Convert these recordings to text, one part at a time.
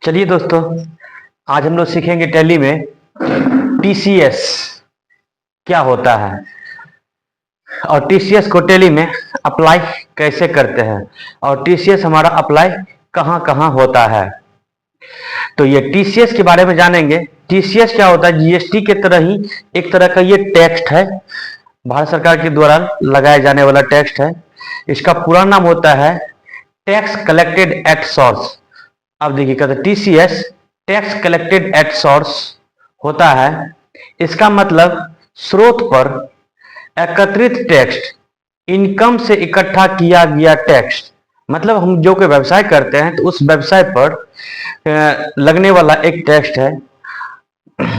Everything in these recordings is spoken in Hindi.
चलिए दोस्तों, आज हम लोग सीखेंगे टैली में टीसीएस क्या होता है और टीसीएस को टैली में अप्लाई कैसे करते हैं और टीसीएस हमारा अप्लाई कहाँ कहाँ होता है। तो ये टीसीएस के बारे में जानेंगे। टीसीएस क्या होता है? जीएसटी के तरह ही एक तरह का ये टैक्स है, भारत सरकार के द्वारा लगाए जाने वाला टैक्स है। इसका पूरा नाम होता है टैक्स कलेक्टेड एट सोर्स। अब देखिए, कहते TCS tax collected at source होता है। इसका मतलब स्रोत पर एकत्रित टैक्स, इनकम से इकट्ठा किया गया टैक्स। मतलब हम जो कोई व्यवसाय करते हैं तो उस व्यवसाय पर लगने वाला एक टैक्स है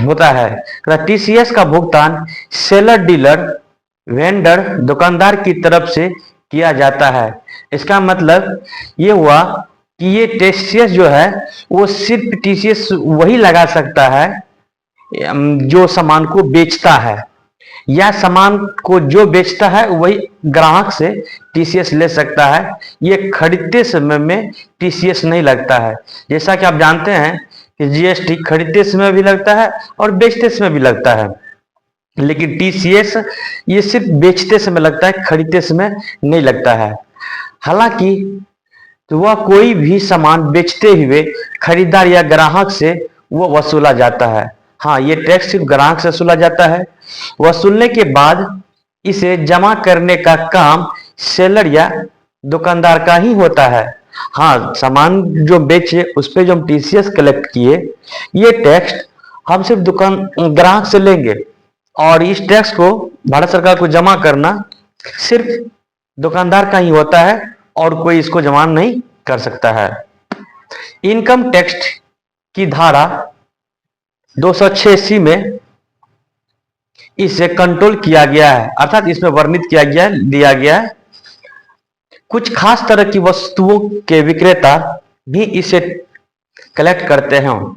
होता है। टीसीएस का भुगतान सेलर, डीलर, वेंडर, दुकानदार की तरफ से किया जाता है। इसका मतलब ये हुआ कि ये टीसीएस जो है वो सिर्फ टीसीएस वही लगा सकता है जो सामान को बेचता है, या सामान को जो बेचता है वही ग्राहक से टीसीएस ले सकता है। ये खरीदते समय में टीसीएस नहीं लगता है। जैसा कि आप जानते हैं कि जीएसटी खरीदते समय भी लगता है और बेचते समय भी लगता है, लेकिन टीसीएस ये सिर्फ बेचते समय लगता है, खरीदते समय नहीं लगता है। हालांकि तो वह कोई भी सामान बेचते हुए खरीदार या ग्राहक से वो वसूला जाता है। हाँ, ये टैक्स सिर्फ ग्राहक से वसूला जाता है। वसूलने के बाद इसे जमा करने का काम सेलर या दुकानदार का ही होता है। हाँ, सामान जो बेचे उस पे जो हम टीसीएस कलेक्ट किए, ये टैक्स हम सिर्फ ग्राहक से लेंगे और इस टैक्स को भारत सरकार को जमा करना सिर्फ दुकानदार का ही होता है और कोई इसको जमा नहीं कर सकता है। इनकम टैक्स की धारा 286 में इसे कंट्रोल किया गया है, अर्थात इसमें वर्णित किया गया दिया गया है। कुछ खास तरह की वस्तुओं के विक्रेता भी इसे कलेक्ट करते हैं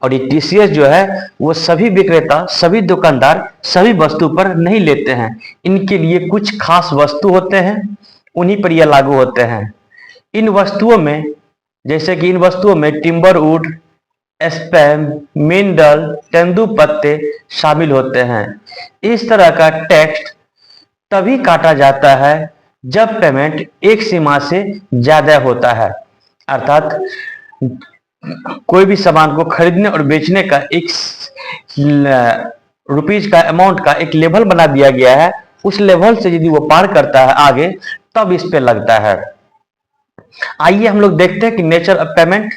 और ये टीसीएस जो है वो सभी विक्रेता, सभी दुकानदार सभी वस्तु पर नहीं लेते हैं। इनके लिए कुछ खास वस्तु होते हैं, उन्हीं पर यह लागू होते हैं। इन वस्तुओं में, जैसे कि इन वस्तुओं में टिम्बर वुड, स्पैम, मिनरल, तेंदुपत्ते शामिल होते हैं। इस तरह का टैक्स तभी काटा जाता है जब पेमेंट एक सीमा से ज्यादा होता है, अर्थात कोई भी सामान को खरीदने और बेचने का एक रुपीज का अमाउंट का एक लेवल बना दिया गया है। उस लेवल से यदि वो पार करता है आगे, तब इस पे लगता है। आइए हम लोग देखते हैं कि नेचर ऑफ पेमेंट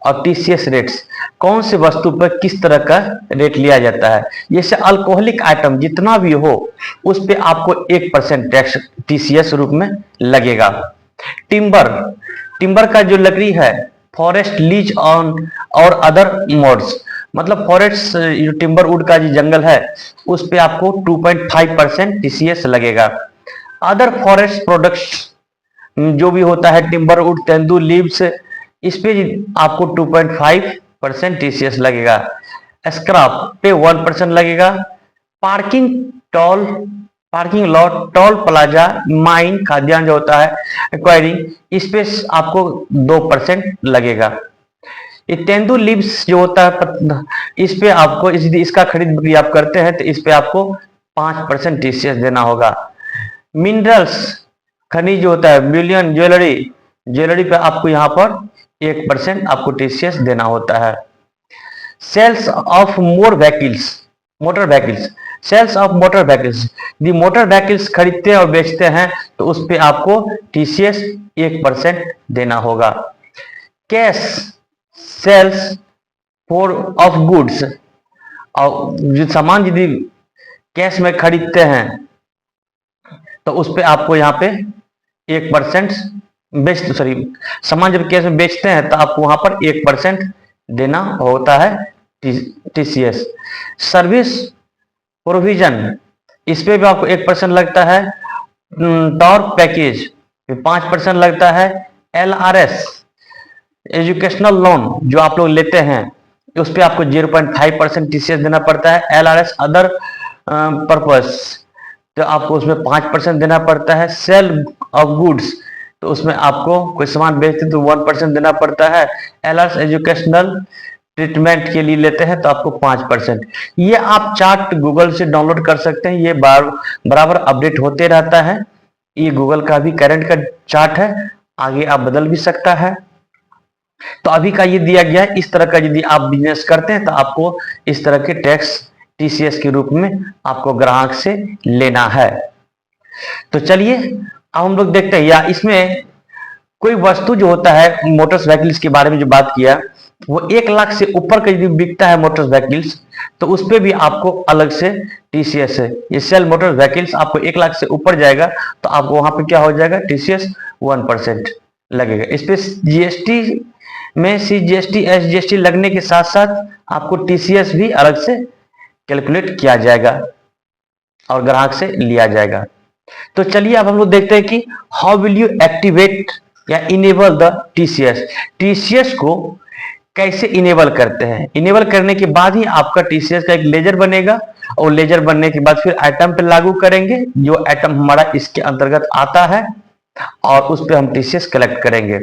और टीसीएस रेट्स, कौन से वस्तु पर किस तरह का रेट लिया जाता है। जैसे अल्कोहलिक आइटम जितना भी हो उस पे आपको 1% टैक्स टीसीएस रूप में लगेगा। टिम्बर का जो लकड़ी है, फॉरेस्ट लीज ऑन और अदर मोड्स, मतलब फॉरेस्ट जो टिम्बर वुड का जो जंगल है उस पे आपको 2.5% टीसीएस लगेगा। अदर फॉरेस्ट प्रोडक्ट्स जो भी होता है, टिम्बर वुड, तेंदू लीव्स, इस पे आपको 2.5% टीसीएस लगेगा। स्क्रैप पे 1% लगेगा। Parking lot, toll plaza, mine, खाद्यान्न जो होता है, एक्वायरिंग, इस पे आपको 2% लगेगा। ये तेंदू लीव्स जो होता है, इस पे आपको इसका खरीद बिक्री आप करते हैं तो इस पे आपको 5% टीसीएस देना होगा। मिनरल्स, खनिज जो होता है, बुलियन, ज्वेलरी पे आपको यहाँ पर 1% आपको टीसीएस देना होता है। Sales of motor vehicles, sales of motor vehicles, यदि मोटर व्हीकल्स खरीदते और बेचते हैं तो उस पे आपको टीसीएस 1% देना होगा। Cash sales for of goods, और जो सामान यदि कैश में खरीदते हैं तो उस पे आपको यहाँ पे 1% सामान जब कैश में बेचते हैं तो आपको वहां पर 1% देना होता है टीसीएस। सर्विस प्रोविजन, इस पे भी आपको 1% लगता है। टॉर पैकेज 5% लगता है। एलआरएस, एजुकेशनल लोन जो आप लोग लेते हैं उस पे आपको 0.5% टीसीएस देना पड़ता है। एलआरएस अदर पर्पस तो आपको उसमें 5% देना पड़ता है। सेल ऑफ गुड्स, तो उसमें आपको कोई सामान बेचते तो 1% देना पड़ता है। एलर्स एजुकेशनल ट्रीटमेंट के लिए लेते हैं तो आपको 5%। ये आप चार्ट गूगल से डाउनलोड कर सकते हैं, ये बराबर अपडेट होते रहता है। ये गूगल का भी करंट का चार्ट है, आगे आप बदल भी सकता है। तो अभी का ये दिया गया है, इस तरह का यदि आप बिजनेस करते हैं तो आपको इस तरह के टैक्स टीसीएस के रूप में आपको ग्राहक से लेना है। तो चलिए अब हम लोग देखते हैं, या इसमें कोई वस्तु जो होता है मोटर्स व्हीकल्स के बारे में जो बात किया, वो 1 लाख से ऊपर का यदि बिकता है मोटर्स व्हीकल्स, तो उस पर भी आपको अलग से टीसीएस है। ये सेल मोटर व्हीकल्स आपको 1 लाख से ऊपर जाएगा तो आपको वहां पे क्या हो जाएगा, टीसीएस 1% लगेगा। इस पे जीएसटी में सीजीएसटी एसजीएसटी लगने के साथ साथ आपको टीसीएस भी अलग से कैलकुलेट किया जाएगा और ग्राहक से लिया जाएगा। तो चलिए अब हम लोग देखते हैं कि हाउ विल यू एक्टिवेट या इनेबल द टीसीएस। टीसीएस को कैसे इनेबल करते हैं। इनेबल करने के बाद ही आपका टीसीएस का एक लेजर बनेगा, और लेजर बनने के बाद फिर आइटम पे लागू करेंगे, जो आइटम हमारा इसके अंतर्गत आता है, और उस पर हम टीसीएस कलेक्ट करेंगे।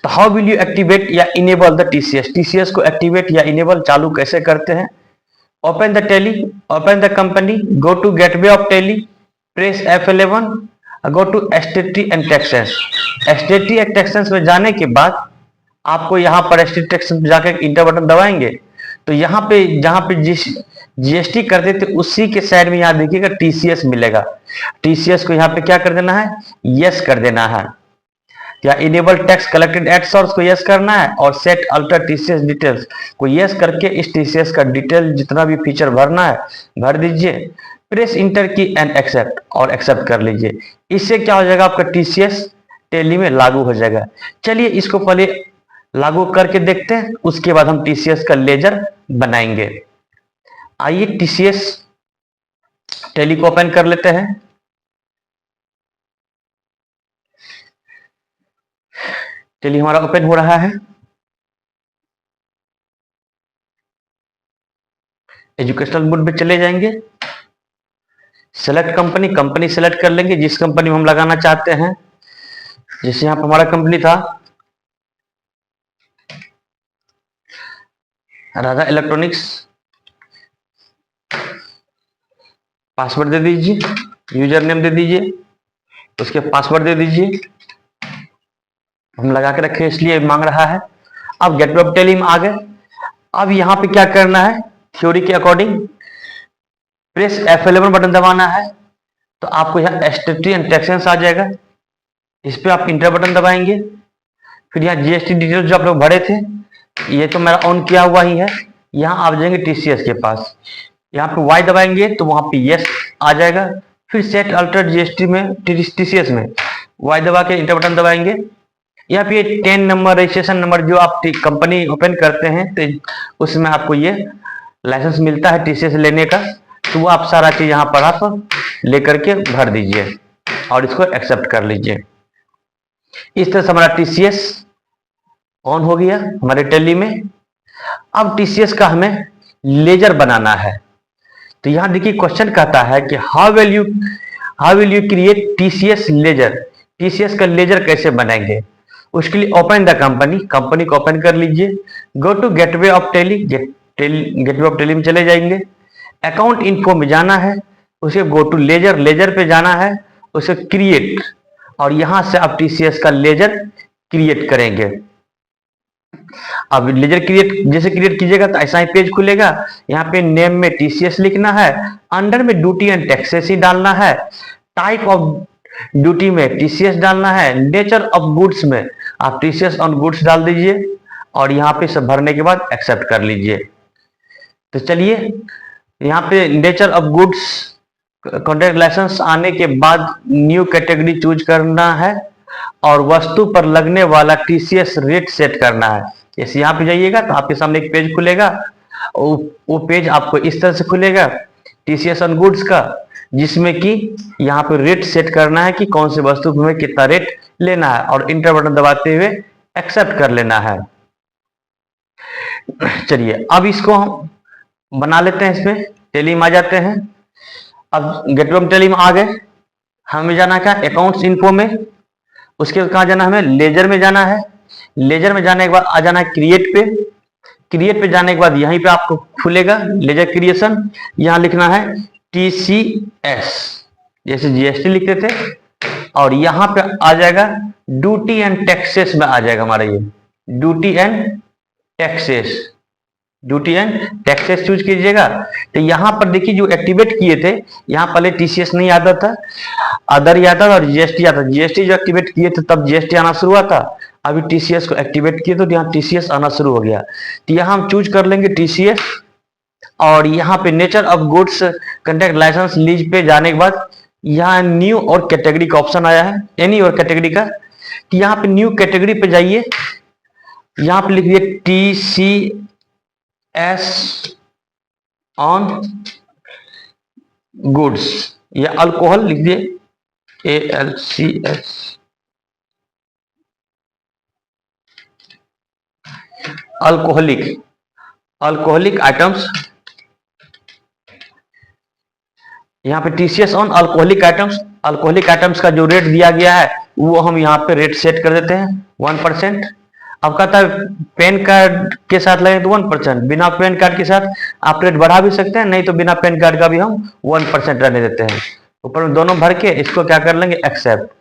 तो हाउ विल यू एक्टिवेट या इनेबल द टीसीएस। टीसीएस को एक्टिवेट या इनेबल चालू कैसे करते हैं। Open the Tally, open the company, go to gateway of Tally, press F11, go to statutory and taxes. Statutory and taxes में जाने के बाद आपको यहाँ पर स्टेटरी टैक्सेस में जाकर इंटर बटन दबाएंगे तो यहाँ पे जहाँ पे जिस जीएसटी करते थे उसी के साइड में यहाँ देखिएगा टीसीएस मिलेगा। टीसीएस को यहाँ पे क्या कर देना है, यस कर देना है, या enable tax collected at source को यस करना है, और सेट अल्टर टीसीएस डिटेल्स को यस करके इस टीसीएस का डिटेल जितना भी फीचर भरना है भर दीजिए। प्रेस इंटर की एंड एक्सेप्ट, और एक्सेप्ट कर लीजिए। इससे क्या हो जाएगा, आपका टीसीएस टेली में लागू हो जाएगा। चलिए इसको पहले लागू करके देखते हैं, उसके बाद हम टीसीएस का लेजर बनाएंगे। आइए टीसीएस टेली को ओपन कर लेते हैं। चलिए हमारा ओपन हो रहा है। एजुकेशनल मोड में चले जाएंगे, सेलेक्ट कंपनी, कंपनी सेलेक्ट कर लेंगे जिस कंपनी में हम लगाना चाहते हैं। जैसे यहाँ पर हमारा कंपनी था राधा इलेक्ट्रॉनिक्स। पासवर्ड दे दीजिए, यूजर नेम दे दीजिए, उसके पासवर्ड दे दीजिए। हम लगा के रखे इसलिए मांग रहा है। अब गेटवे ऑफ टेली में आ गए। अब यहाँ पे क्या करना है, थ्योरी के अकॉर्डिंग प्रेस F11 बटन दबाना है, तो आपको यहाँ स्टेटरी एंड टैक्सेस आ जाएगा। इस पे आप इंटर बटन दबाएंगे, फिर यहाँ जीएसटी डिटेल जो आप लोग भरे थे ये तो मेरा ऑन किया हुआ ही है। यहाँ आप जाएंगे टीसीएस के पास, यहाँ पे वाई दबाएंगे तो वहां पे यस आ जाएगा। फिर सेट अल्टर जीएसटी में टीसीएस में वाई दबा के इंटर बटन दबाएंगे। यहाँ पे 10 नंबर रजिस्ट्रेशन नंबर जो आप कंपनी ओपन करते हैं तो उसमें आपको ये लाइसेंस मिलता है टीसीएस लेने का, तो वो आप सारा चीज यहाँ पर आप लेकर के भर दीजिए और इसको एक्सेप्ट कर लीजिए। इस तरह से हमारा टीसीएस ऑन हो गया हमारे टेली में। अब टीसीएस का हमें लेजर बनाना है। तो यहां देखिए क्वेश्चन कहता है कि how will you create TCS ledger. TCS का लेजर कैसे बनाएंगे, उसके लिए ओपन द कंपनी, कंपनी को ओपन कर लीजिए। Go to gateway of Tally, gateway of Tally में चले जाएंगे। अकाउंट इन्फो में जाना है, उसे गो टू लेजर, लेजर पे जाना है, उसे क्रिएट, और यहां से आप टीसीएस का लेजर क्रिएट करेंगे। अब लेजर क्रिएट जैसे क्रिएट कीजिएगा तो ऐसा ही पेज खुलेगा। यहाँ पे नेम में टीसीएस लिखना है, अंडर में ड्यूटी एंड टैक्सेस ही डालना है, टाइप ऑफ ड्यूटी में टीसीएस डालना है, नेचर ऑफ गुड्स में आप टीसीएस ऑन गुड्स डाल दीजिए, और यहाँ पे सब भरने के बाद एक्सेप्ट कर लीजिए। तो चलिए यहाँ पे nature of goods contract license आने के बाद न्यू कैटेगरी चूज करना है, और वस्तु पर लगने वाला टीसीएस रेट सेट करना है। जैसे यहाँ पे जाइएगा तो आपके सामने एक पेज खुलेगा, वो पेज आपको इस तरह से खुलेगा टीसीएस ऑन गुड्स का, जिसमें कि यहाँ पे रेट सेट करना है कि कौन सी वस्तु में कितना रेट लेना है, और इंटर बटन दबाते हुए एक्सेप्ट कर लेना है। चलिए अब इसको हम बना लेते हैं। इसमें टेली में आ जाते हैं। अब गेटवे ऑफ टेली में आ गए, हमें जाना क्या, अकाउंट्स इन्फो में, उसके बाद कहाँ जाना है, हमें लेजर में जाना है। लेजर में जाने के बाद आ जाना है क्रिएट पे। क्रिएट पे जाने के बाद यहीं पे आपको खुलेगा लेजर क्रिएशन। यहाँ लिखना है TCS, जैसे जीएसटी लिखते थे, और यहाँ पे आ जाएगा ड्यूटी एंड टैक्सेस में आ जाएगा हमारा ये duty and taxes. Duty and taxes choose कीजिएगा। तो यहाँ पर देखिए जो एक्टिवेट किए थे, यहाँ पहले टीसीएस नहीं आता था, अदर आता था और जीएसटी आता। जीएसटी जो एक्टिवेट किए थे तब जीएसटी आना शुरू हुआ था। अभी टीसीएस को एक्टिवेट किए तो यहाँ टीसीएस आना शुरू हो गया। तो यहाँ हम चूज कर लेंगे टीसीएस, और यहाँ पे nature of goods contract license lease पे जाने के बाद यहाँ न्यू और कैटेगरी का ऑप्शन आया है, एनी और कैटेगरी का। तो यहाँ पे न्यू कैटेगरी पे जाइए, यहाँ पे लिख दिए TCS ऑन गुड्स या अल्कोहल लिख दिए ALCS, अल्कोहलिक आइटम्स। यहाँ पे TCS on alcoholic items. Alcoholic items का जो रेट दिया गया है वो हम यहाँ पे रेट सेट कर देते हैं 1%। अब कहता है पैन कार्ड के साथ लगे तो 1%, बिना पैन कार्ड के साथ आप रेट बढ़ा भी सकते हैं, नहीं तो बिना पैन कार्ड का भी हम 1% रहने देते हैं। ऊपर में दोनों भर के इसको क्या कर लेंगे, एक्सेप्ट,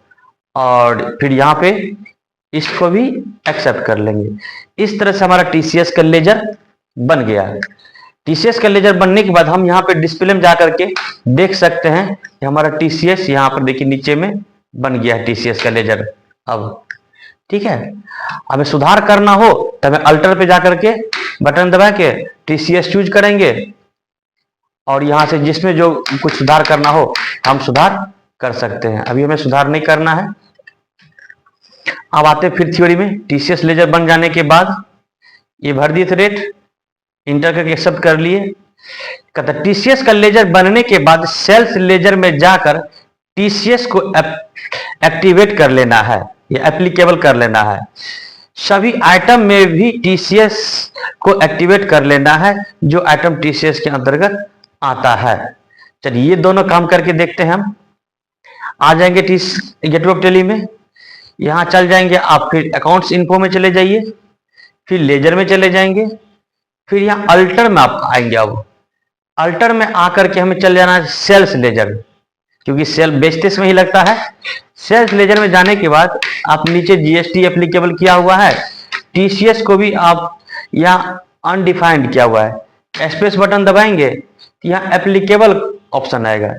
और फिर यहाँ पे इसको भी एक्सेप्ट कर लेंगे। इस तरह से हमारा TCS का लेजर बन गया है। TCS का लेजर बनने के बाद हम यहाँ पे डिस्प्ले में जाकर के देख सकते हैं कि हमारा TCS यहाँ पर देखिए नीचे में बन गया है TCS का लेजर। अब ठीक है, हमें सुधार करना हो तो हमें अल्टर पे जाकर के बटन दबा के TCS चूज करेंगे, और यहाँ से जिसमें जो कुछ सुधार करना हो हम सुधार कर सकते हैं। अभी हमें सुधार नहीं करना है। अब आते फिर थ्योरी में। TCS लेजर बन जाने के बाद ये भर दिए थे रेट, इंटर करके एक्सेप्ट कर लिए। कहता TCS का लेजर बनने के बाद सेल्स लेजर में जाकर TCS को एक्टिवेट कर लेना है या एप्लीकेबल कर लेना है। सभी आइटम में भी TCS को एक्टिवेट कर लेना है जो आइटम TCS के अंतर्गत आता है। चलिए ये दोनों काम करके देखते हैं हम। आ जाएंगे गेटवे ऑफ टैली में, यहाँ चल जाएंगे आप, फिर अकाउंट्स इन्फो में चले जाइए, फिर लेजर में चले जाएंगे, फिर यहाँ अल्टर में आप आएंगे। अब अल्टर में आकर के हमें चल जाना है सेल्स लेजर, क्योंकि सेल बेचते में ही लगता है। सेल्स लेजर में जाने के बाद आप नीचे जीएसटी एप्लीकेबल किया हुआ है, TCS को भी आप यहाँ अनडिफाइंड किया हुआ है। स्पेस बटन दबाएंगे तो यहाँ एप्लीकेबल ऑप्शन आएगा।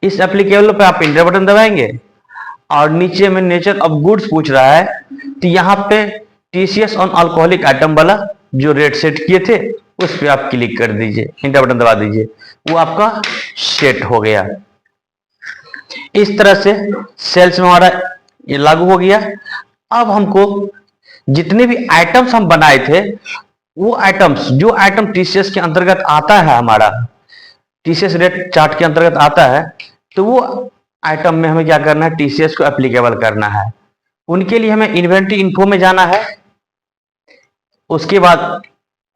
इस एप्लीकेबल पे आप इंटर बटन दबाएंगे, और नीचे में नेचर ऑफ गुड्स पूछ रहा है तो यहाँ पे TCS ऑन अल्कोहलिक आइटम वाला जो रेट सेट किए थे उस पर आप क्लिक कर दीजिए, इंटर बटन दबा दीजिए, वो आपका सेट हो गया। इस तरह से सेल्स में हमारा ये लागू हो गया। अब हमको जितने भी आइटम्स हम बनाए थे वो आइटम्स, जो आइटम TCS के अंतर्गत आता है, हमारा TCS रेट चार्ट के अंतर्गत आता है, तो वो आइटम में हमें क्या करना है, TCS को एप्लीकेबल करना है। उनके लिए हमें इन्वेंट्री इन्फो में जाना है, उसके बाद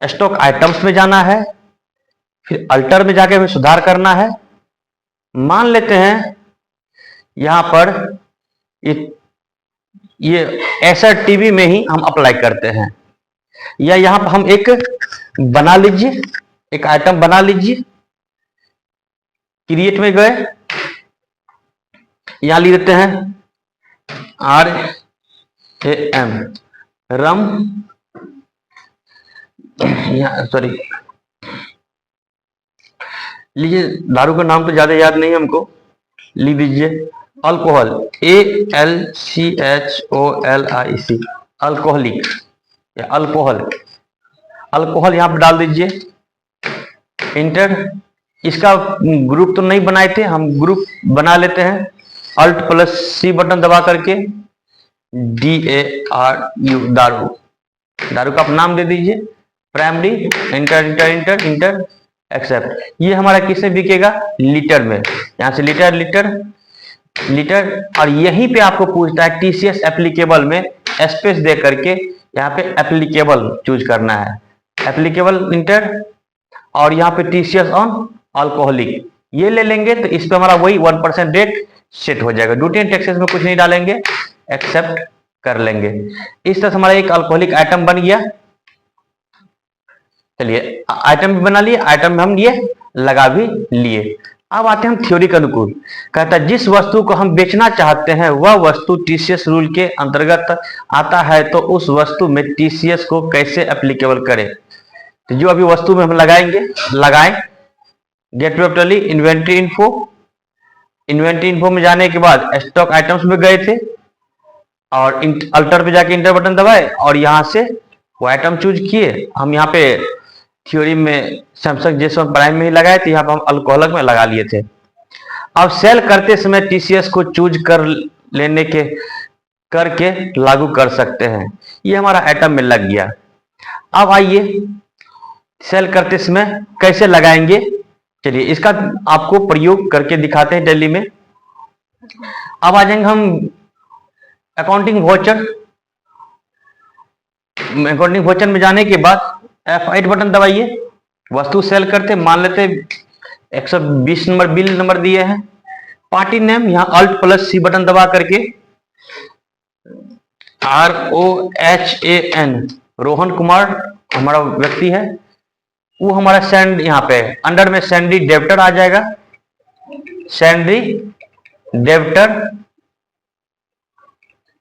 स्टॉक आइटम्स में जाना है, फिर अल्टर में जाके हमें सुधार करना है। मान लेते हैं यहां पर ये एसर टीवी में ही हम अप्लाई करते हैं, या यहां पर हम एक बना लीजिए, एक आइटम बना लीजिए। क्रिएट में गए, यहां लिख देते हैं RAM, रम, सॉरी लीजिए, दारू का नाम तो ज्यादा याद नहीं हमको, लिख दीजिए अल्कोहल, ALCHOLIC, अल्कोहलिक या अल्कोहल। अल्कोहल यहां पर डाल दीजिए, इंटर। इसका ग्रुप तो नहीं बनाए थे, हम ग्रुप बना लेते हैं। Alt+C बटन दबा करके DARU, दारू, दारू का आप नाम दे दीजिए, primary, enter enter enter enter accept. ये हमारा किससे बिकेगा, लीटर में। यहां से लीटर लीटर लीटर, और यहीं पे आपको पूछता है TCS एप्लीकेबल में स्पेस दे करके यहाँ पे एप्लीकेबल चूज करना है, एप्लीकेबल इंटर, और यहाँ पे TCS ऑन अल्कोहलिक ये ले लेंगे तो इस पे हमारा वही 1% रेट सेट हो जाएगा। ड्यूटी एंड टैक्सेस में कुछ नहीं डालेंगे, एक्सेप्ट कर लेंगे। इस तरह से हमारा एक अल्कोहलिक आइटम बन गया। चलिए आइटम भी बना लिए, आइटम में हम ये लगा भी लिए। अब आते हैं हम थ्योरी के अनुकूल। कहता है जिस वस्तु को हम बेचना चाहते हैं वह वस्तु टीसीएस रूल के अंतर्गत आता है तो उस वस्तु में टीसीएस को कैसे एप्लीकेबल करें। तो जो अभी वस्तु में हम लगाएं gateway of tally inventory info. Inventory info में जाने के बाद स्टॉक आइटम्स में गए थे और अल्टर पे जाके इंटर बटन दबाए और यहां से वो आइटम चूज किए। हम यहाँ पे थ्योरी में सैमसंग जेसन प्राइम में ही लगाए थे, यहाँ पे हम अल्कोहलक में लगा लिए थे। अब सेल करते समय टीसीएस को चूज कर लेने के करके लागू कर सकते हैं। ये हमारा आइटम में लग गया। अब आइए सेल करते समय कैसे लगाएंगे, चलिए इसका आपको प्रयोग करके दिखाते हैं टैली में। अब आ जाएंगे हम अकाउंटिंग वाउचर। अकाउंटिंग वाउचर में जाने के बाद F8 बटन दबाइए। वस्तु सेल करते मान लेते 120 नंबर बिल नंबर दिए हैं। पार्टी नेम यहाँ Alt+C बटन दबा करके ROHAN रोहन कुमार हमारा व्यक्ति है, वो हमारा सेंड यहाँ पे अंडर में सैंडी डेब्टर आ जाएगा। सैंडी डेब्टर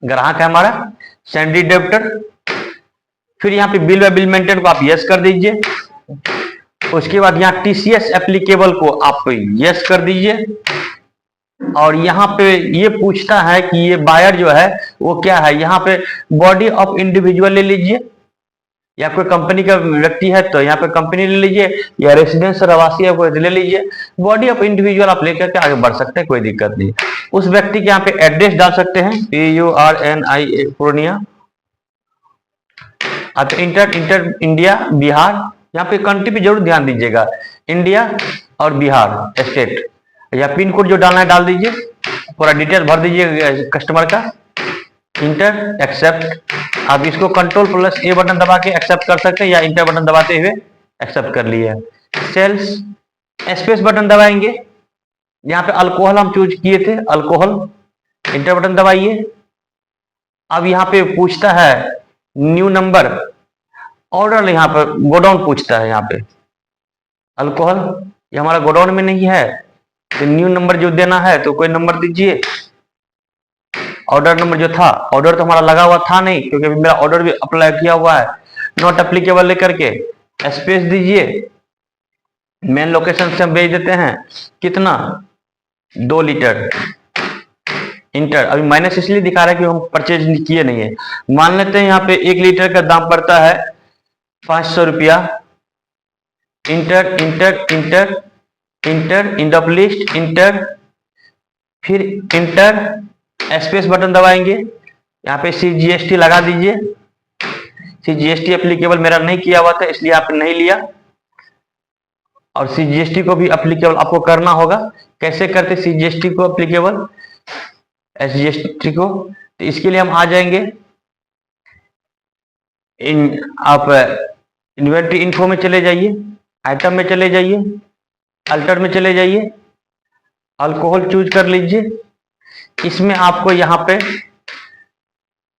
ग्राहक है हमारा सैंडी डेब्टर। फिर यहाँ पे बिल व बिल मेंटेन को आप यस कर दीजिए। उसके बाद यहाँ टीसीएस एप्लीकेबल को आप यस कर दीजिए। और यहाँ पे ये पूछता है कि ये बायर जो है वो क्या है, यहाँ पे बॉडी ऑफ इंडिविजुअल ले लीजिए या कोई कंपनी का व्यक्ति है तो यहाँ पे कंपनी ले लीजिए या रेसिडेंस आवासीय है कोई ले लीजिए। बॉडी ऑफ इंडिविजुअल आप लेकर के आगे बढ़ सकते हैं, कोई दिक्कत नहीं। उस व्यक्ति के यहाँ पे एड्रेस डाल सकते हैं PURNIA पूर्णिया। अब इंटर इंडिया बिहार, यहाँ पे कंट्री पे जरूर ध्यान दीजिएगा, इंडिया और बिहार स्टेट। या पिन कोड जो डालना है डाल दीजिए, पूरा डिटेल भर दीजिए कस्टमर का। Enter accept. आप इसको Ctrl+A बटन दबा के एक्सेप्ट कर सकते हैं या इंटर बटन दबाते हुए एक्सेप्ट कर लिए। सेल्स स्पेस बटन दबाएंगे। यहाँ पे अल्कोहल हम चूज किए थे, अल्कोहल। इंटर बटन दबाइए। अब यहाँ पे पूछता है न्यू नंबर ऑर्डर, यहाँ पर गोडाउन पूछता है। यहाँ पे अल्कोहल ये हमारा गोडाउन में नहीं है तो न्यू नंबर जो देना है तो कोई नंबर दीजिए। ऑर्डर नंबर जो था, ऑर्डर तो हमारा लगा हुआ था नहीं क्योंकि अभी मेरा ऑर्डर भी अप्लाई किया हुआ है। नॉट एप्लीकेबल लेकर के स्पेस दीजिए। मेन लोकेशन से हम भेज देते हैं कितना 2 लीटर। इंटर। अभी माइनस इसलिए दिखा रहा है कि हम परचेज किए नहीं है। मान लेते हैं यहाँ पे 1 लीटर का दाम पड़ता है 500 रुपया। Enter enter enter enter end of list enter, फिर इंटर स्पेस बटन दबाएंगे। यहाँ पे CGST लगा दीजिए। CGST एप्लीकेबल मेरा नहीं किया हुआ था इसलिए आपने नहीं लिया, और CGST को भी एप्लीकेबल आपको करना होगा। कैसे करते CGST को एप्लीकेबल SGST को, तो इसके लिए हम आ जाएंगे आप इन्वेंट्री इन्फो में चले जाइए, आइटम में चले जाइए, अल्टर में चले जाइए, अल्कोहल चूज कर लीजिए। इसमें आपको यहाँ पे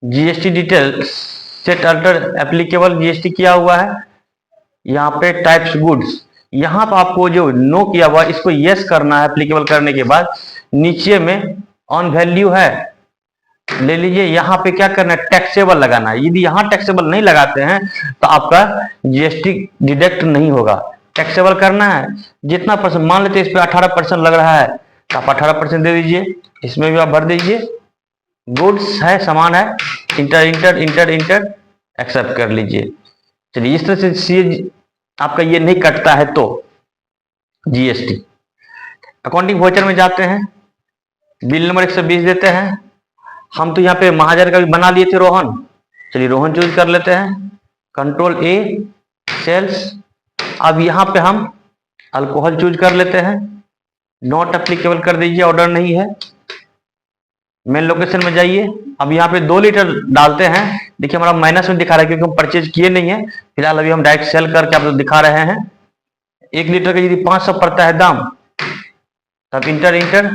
GST detail set alter applicable GST किया हुआ है। यहाँ पे टाइप्स गुड्स, यहाँ पर आपको जो नो किया हुआ इसको यस करना है। एप्लीकेबल करने के बाद नीचे में ऑन वैल्यू है ले लीजिए। यहाँ पे क्या करना है टैक्सेबल लगाना है। यदि यहाँ टैक्सेबल नहीं लगाते हैं तो आपका GST डिडक्ट नहीं होगा। टैक्सेबल करना है जितना परसेंट, मान लेते इस पे 18% लग रहा है तो आप 18% दे दीजिए। इसमें भी आप भर दीजिए। गुड्स है, सामान है, enter enter enter enter accept कर लीजिए। चलिए इस तरह से आपका ये नहीं कटता है तो GST। अकाउंटिंग वाउचर में जाते हैं, बिल नंबर 120 देते हैं। हम तो यहाँ पे महाजन का भी बना लिए थे रोहन, चलिए रोहन चूज कर लेते हैं। Ctrl+A sales. अब यहाँ पे हम अल्कोहल चूज कर लेते हैं। नॉट एप्लीकेबल कर दीजिए, ऑर्डर नहीं है। मेन लोकेशन में जाइए। अब यहाँ पे 2 लीटर डालते हैं। देखिए हमारा माइनस में दिखा रहा है क्योंकि हम परचेज किए नहीं है। फिलहाल अभी हम डायरेक्ट सेल करके आपको दिखा रहे हैं। 1 लीटर का यदि 500 पड़ता है दाम तब इंटर इंटर,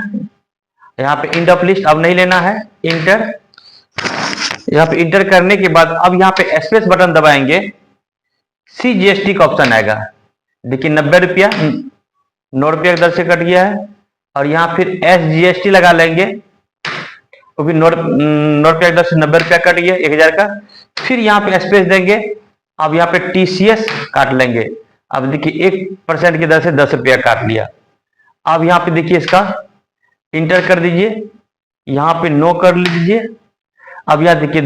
यहाँ पे इंड ऑफ लिस्ट अब नहीं लेना है, इंटर। यहाँ पे इंटर करने के बाद अब यहाँ पे स्पेस बटन दबाएंगे, CGST का ऑप्शन आएगा। देखिए 90 रुपया 9 रुपया की दर से कट गया है। और यहाँ फिर SGST लगा लेंगे, वो भी 9 रुपया की दर से 90 रुपया कट गया 1000 का। फिर यहाँ पे स्पेस देंगे, अब यहाँ पे TCS काट लेंगे। अब देखिए 1% की दर से 10 रुपया काट लिया। अब यहाँ पे देखिए इसका इंटर कर दीजिए, यहाँ पे नो कर लीजिए। अब यहाँ देखिए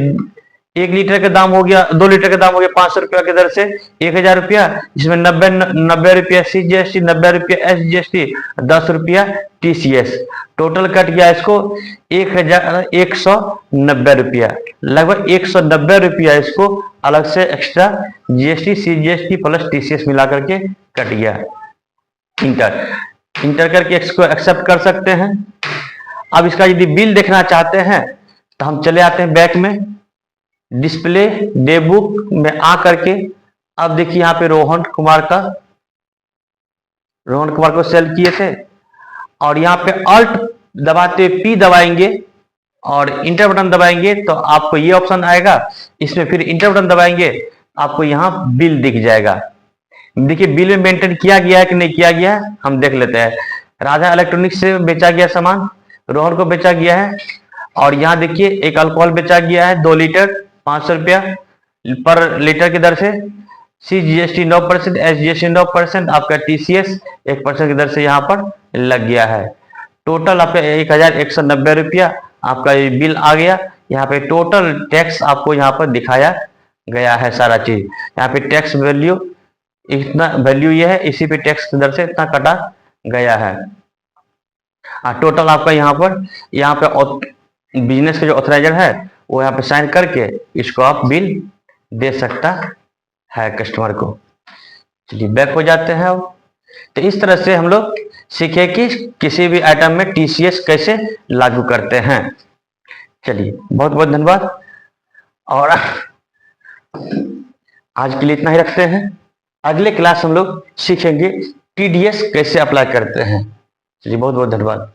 1 लीटर का दाम हो गया, 2 लीटर का दाम हो गया 500 रुपया की दर से 1000 रुपया, जिसमें 90 रुपया CGST, 90 रुपया SGST, 10 रुपया TCS, टोटल कट गया इसको 1190 रुपया। लगभग 190 रुपया इसको अलग से extra GST CGST plus TCS मिला करके कट गया। इंटर करके इसको एक्सेप्ट कर सकते हैं। अब इसका यदि बिल देखना चाहते हैं तो हम चले आते हैं बैक में, डिस्प्ले डे बुक में आ करके अब देखिए यहाँ पे रोहन कुमार को सेल किए थे। और यहाँ पे अल्ट दबाते P दबाएंगे और इंटर बटन दबाएंगे तो आपको ये ऑप्शन आएगा। इसमें फिर इंटर बटन दबाएंगे, आपको यहाँ बिल दिख जाएगा। देखिए बिल में मेंटेन किया गया है कि नहीं किया गया है, हम देख लेते हैं। राजा इलेक्ट्रॉनिक्स से बेचा गया सामान रोहन को बेचा गया है। और यहाँ देखिए एक अल्कोहल बेचा गया है 2 लीटर 500 रुपया पर लीटर की दर से, CGST 9%, SGST 9%, आपका TCS 1% की दर से यहाँ पर लग गया है। टोटल आपका 1190 रुपया आपका ये बिल आ गया। यहाँ पे टोटल टैक्स आपको यहाँ पर दिखाया गया है सारा चीज। यहाँ पे टैक्स वैल्यू इतना वैल्यू ये है, इसी पे टैक्स की दर से इतना कटा गया है। टोटल आपका यहाँ पे बिजनेस का जो ऑथराइजर है वो यहाँ पे साइन करके इसको आप बिल दे सकता है कस्टमर को। चलिए बैक हो जाते हैं। अब तो इस तरह से हम लोग सीखे कि किसी भी आइटम में TCS कैसे लागू करते हैं। चलिए बहुत बहुत धन्यवाद, और आज के लिए इतना ही रखते हैं। अगले क्लास हम लोग सीखेंगे TDS कैसे अप्लाई करते हैं। चलिए बहुत बहुत धन्यवाद।